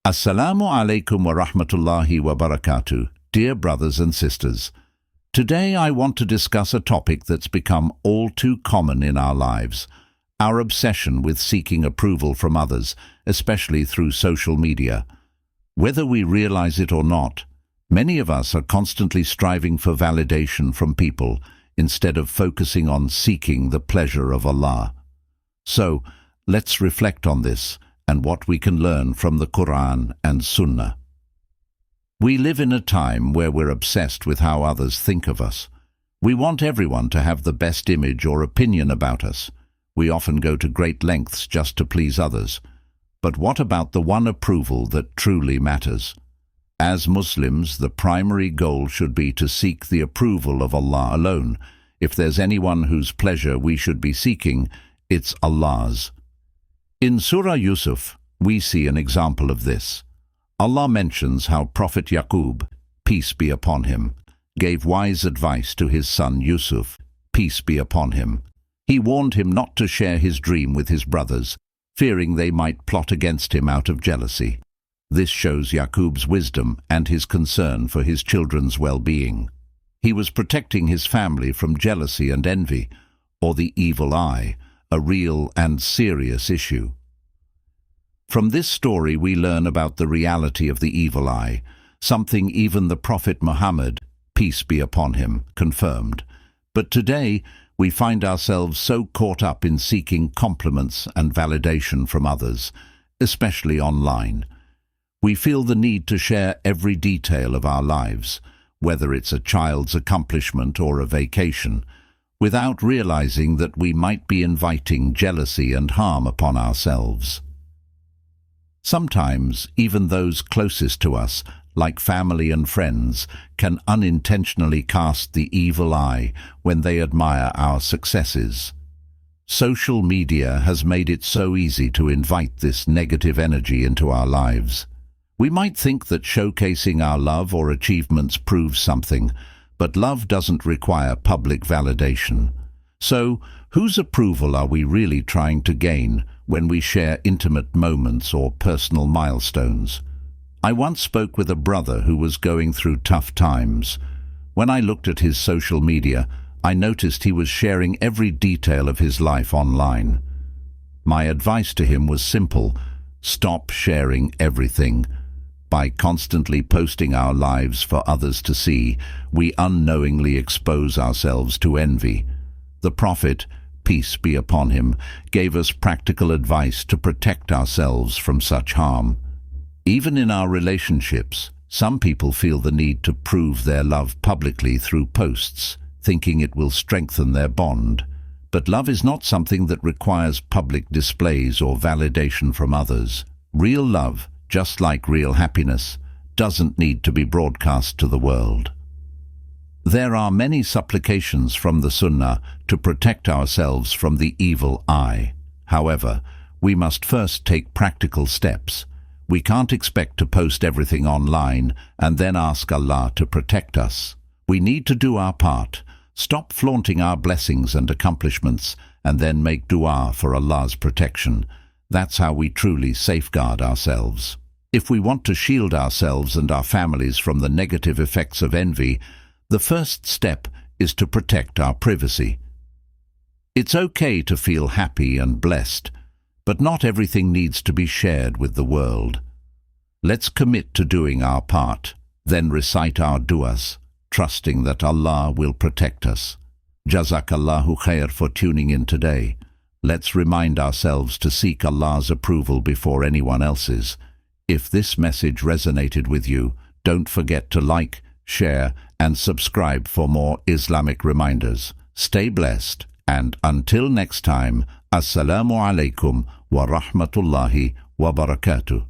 Assalamu alaikum wa rahmatullahi wa barakatuh, dear brothers and sisters. Today I want to discuss a topic that's become all too common in our lives, our obsession with seeking approval from others, especially through social media. Whether we realize it or not, many of us are constantly striving for validation from people instead of focusing on seeking the pleasure of Allah. So, let's reflect on this and what we can learn from the Quran and Sunnah. We live in a time where we're obsessed with how others think of us. We want everyone to have the best image or opinion about us. We often go to great lengths just to please others. But what about the one approval that truly matters? As Muslims, the primary goal should be to seek the approval of Allah alone. If there's anyone whose pleasure we should be seeking, it's Allah's. In Surah Yusuf, we see an example of this. Allah mentions how Prophet Yaqub, peace be upon him, gave wise advice to his son Yusuf, peace be upon him. He warned him not to share his dream with his brothers, fearing they might plot against him out of jealousy. This shows Yaqub's wisdom and his concern for his children's well-being. He was protecting his family from jealousy and envy, or the evil eye, a real and serious issue. From this story we learn about the reality of the evil eye, something even the Prophet Muhammad, peace be upon him, confirmed. But today we find ourselves so caught up in seeking compliments and validation from others, especially online. We feel the need to share every detail of our lives, whether it's a child's accomplishment or a vacation, without realizing that we might be inviting jealousy and harm upon ourselves. Sometimes, even those closest to us, like family and friends, can unintentionally cast the evil eye when they admire our successes. Social media has made it so easy to invite this negative energy into our lives. We might think that showcasing our love or achievements proves something, but love doesn't require public validation. So, whose approval are we really trying to gain when we share intimate moments or personal milestones? I once spoke with a brother who was going through tough times. When I looked at his social media, I noticed he was sharing every detail of his life online. My advice to him was simple: stop sharing everything. By constantly posting our lives for others to see, we unknowingly expose ourselves to envy. The Prophet, peace be upon him, gave us practical advice to protect ourselves from such harm. Even in our relationships, some people feel the need to prove their love publicly through posts, thinking it will strengthen their bond. But love is not something that requires public displays or validation from others. Real love, just like real happiness, doesn't need to be broadcast to the world. There are many supplications from the Sunnah to protect ourselves from the evil eye. However, we must first take practical steps. We can't expect to post everything online and then ask Allah to protect us. We need to do our part, stop flaunting our blessings and accomplishments, and then make dua for Allah's protection. That's how we truly safeguard ourselves. If we want to shield ourselves and our families from the negative effects of envy, the first step is to protect our privacy. It's okay to feel happy and blessed, but not everything needs to be shared with the world. Let's commit to doing our part, then recite our du'as, trusting that Allah will protect us. Jazakallahu khair for tuning in today. Let's remind ourselves to seek Allah's approval before anyone else's. If this message resonated with you, don't forget to like, share, and subscribe for more Islamic reminders. Stay blessed, and until next time, Assalamu alaikum wa rahmatullahi wa barakatuh.